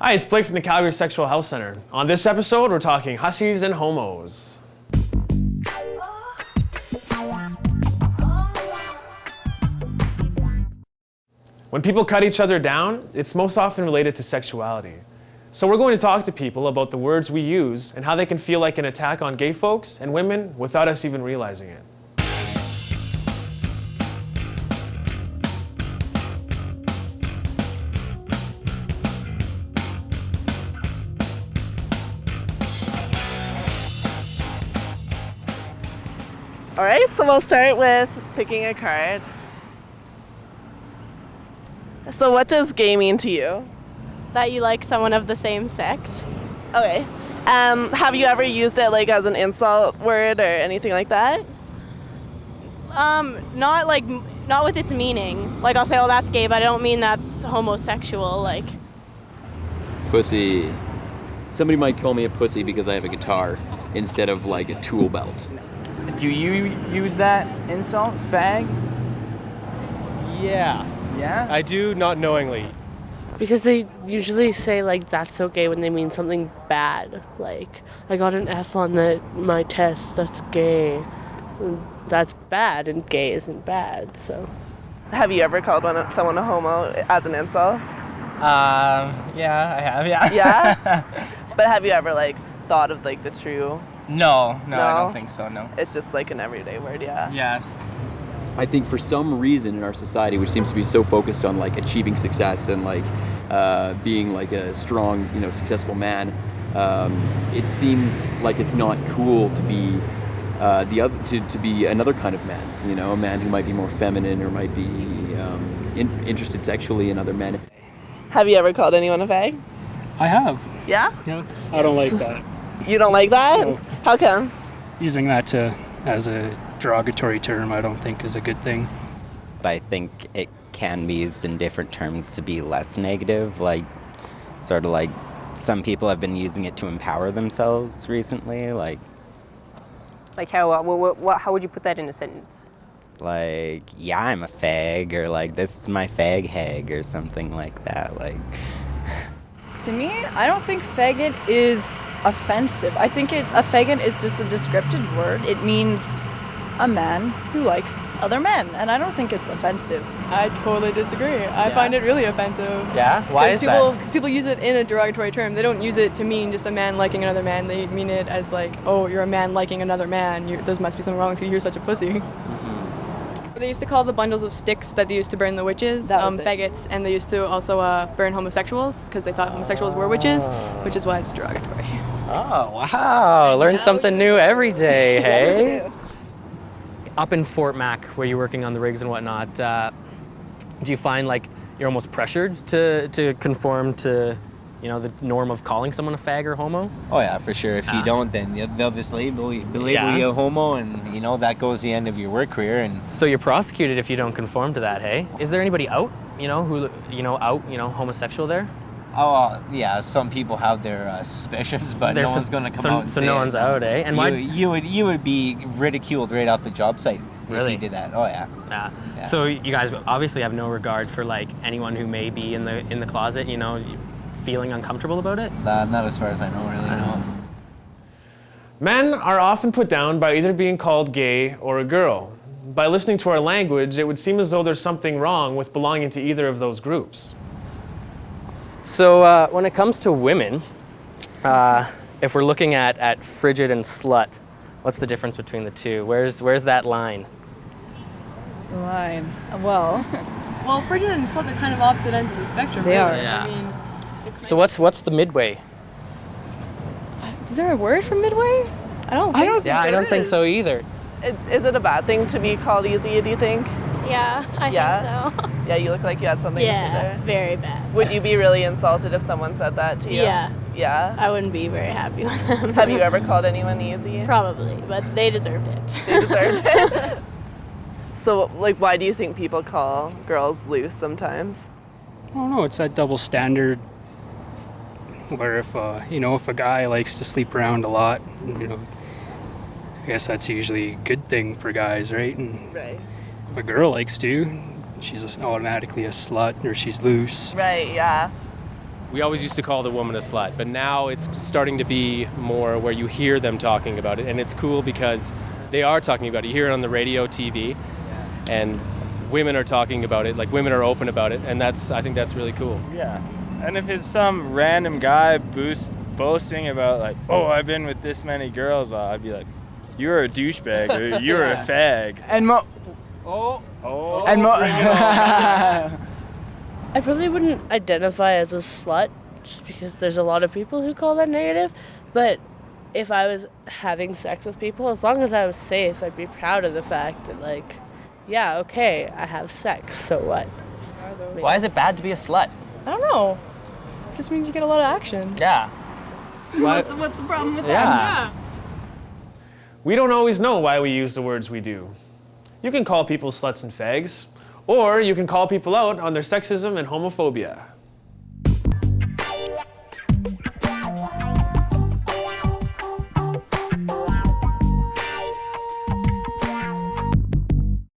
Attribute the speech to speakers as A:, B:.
A: Hi, it's Blake from the Calgary Sexual Health Center. On this episode, we're talking Hussies and Homos. When people cut each other down, it's most often related to sexuality. So we're going to talk to people about the words we use and how they can feel like an attack on gay folks and women without us even realizing it.
B: All right, so we'll start with picking a card. So what does gay mean to you?
C: That you like someone of the same sex.
B: Okay. Have you ever used it like as an insult word or anything like that?
C: Not with its meaning. Like I'll say, oh, that's gay, but I don't mean that's homosexual. Like
D: Pussy. Somebody might call me a pussy because I have a guitar instead of like a tool belt.
E: Do you use that insult, fag?
F: Yeah.
E: Yeah?
F: I do, not knowingly.
G: Because they usually say, like, that's so gay when they mean something bad. Like, I got an F on my test, that's gay. That's bad, and gay isn't bad, so.
B: Have you ever called someone a homo as an insult?
E: Yeah, I have, yeah.
B: Yeah? But have you ever, like, thought of, like, the true...
E: No, I don't think so, no.
B: It's just, like, an everyday word, yeah?
E: Yes.
D: I think for some reason in our society, which seems to be so focused on like achieving success and like being like a strong, successful man, it seems like it's not cool to be to be another kind of man. A man who might be more feminine or might be interested sexually in other men.
B: Have you ever called anyone a fag?
H: I have.
B: Yeah?
H: Yeah. I don't like that.
B: You don't like that?
H: No.
B: How come?
H: Using that as a derogatory term, I don't think is a good thing.
I: I think it can be used in different terms to be less negative, like sort of like some people have been using it to empower themselves recently, like
J: how would you put that in a sentence?
I: Like, yeah, I'm a fag, or like, this is my fag hag, or something like that. Like,
K: to me, I don't think faggot is offensive. I think a faggot is just a descriptive word. It means a man who likes other men, and I don't think it's offensive.
L: I totally disagree. I find it really offensive.
E: Yeah? Why is that?
L: Because people use it in a derogatory term. They don't use it to mean just a man liking another man. They mean it as like, oh, you're a man liking another man. There must be something wrong with you. You're such a pussy. Mm-hmm. They used to call the bundles of sticks that they used to burn the witches faggots, and they used to also burn homosexuals because they thought homosexuals were witches, which is why it's derogatory.
E: Oh, wow. Learn something new every day, hey?
M: Up in Fort Mac, where you're working on the rigs and whatnot, do you find like you're almost pressured to conform to, the norm of calling someone a fag or homo?
N: Oh yeah, for sure. If you don't, then they'll just label you a homo, and that goes the end of your work career. And
M: so you're prosecuted if you don't conform to that, hey? Is there anybody out, homosexual there?
N: Oh, yeah, some people have their suspicions, but no one's going to come out and say
M: so no one's out, eh? And
N: you would be ridiculed right off the job site if you did that. Oh, yeah.
M: Yeah. So you guys obviously have no regard for, like, anyone who may be in the closet, feeling uncomfortable about it?
N: Not as far as I know, really, no.
A: Men are often put down by either being called gay or a girl. By listening to our language, it would seem as though there's something wrong with belonging to either of those groups.
M: So when it comes to women, if we're looking at frigid and slut, what's the difference between the two? Where's that line?
K: Well,
L: frigid and slut are kind of opposite ends of the spectrum.
K: They are.
M: Yeah. So what's the midway?
L: Is there a word for midway? I don't
M: think so either.
B: Is it a bad thing to be called easy, do you think?
C: Yeah, I think so.
B: Yeah, you look like you had something to say there.
C: Yeah, very bad.
B: Would you be really insulted if someone said that to you?
C: Yeah.
B: Yeah?
C: I wouldn't be very happy with them.
B: Have you ever called anyone easy?
C: Probably, but they deserved it.
B: They deserved it? So, like, why do you think people call girls loose sometimes?
H: I don't know, it's that double standard where if a guy likes to sleep around a lot, I guess that's usually a good thing for guys, right? And
B: right.
H: If a girl likes to, she's automatically a slut or she's loose.
B: Right, yeah.
F: We always used to call the woman a slut, but now it's starting to be more where you hear them talking about it, and it's cool because they are talking about it. You hear it on the radio, TV, and women are talking about it, like women are open about it, and I think that's really cool.
O: Yeah, and if it's some random guy boasting about like, oh, I've been with this many girls, well, I'd be like, you're a douchebag, or you're a fag.
P: And
G: I probably wouldn't identify as a slut just because there's a lot of people who call that negative, but if I was having sex with people, as long as I was safe, I'd be proud of the fact that, like, yeah, okay, I have sex, so what?
E: Why is it bad to be a slut?
L: I don't know. It just means you get a lot of action.
E: Yeah.
K: What's the problem with
E: Yeah.
A: We don't always know why we use the words we do. You can call people sluts and fags, or you can call people out on their sexism and homophobia.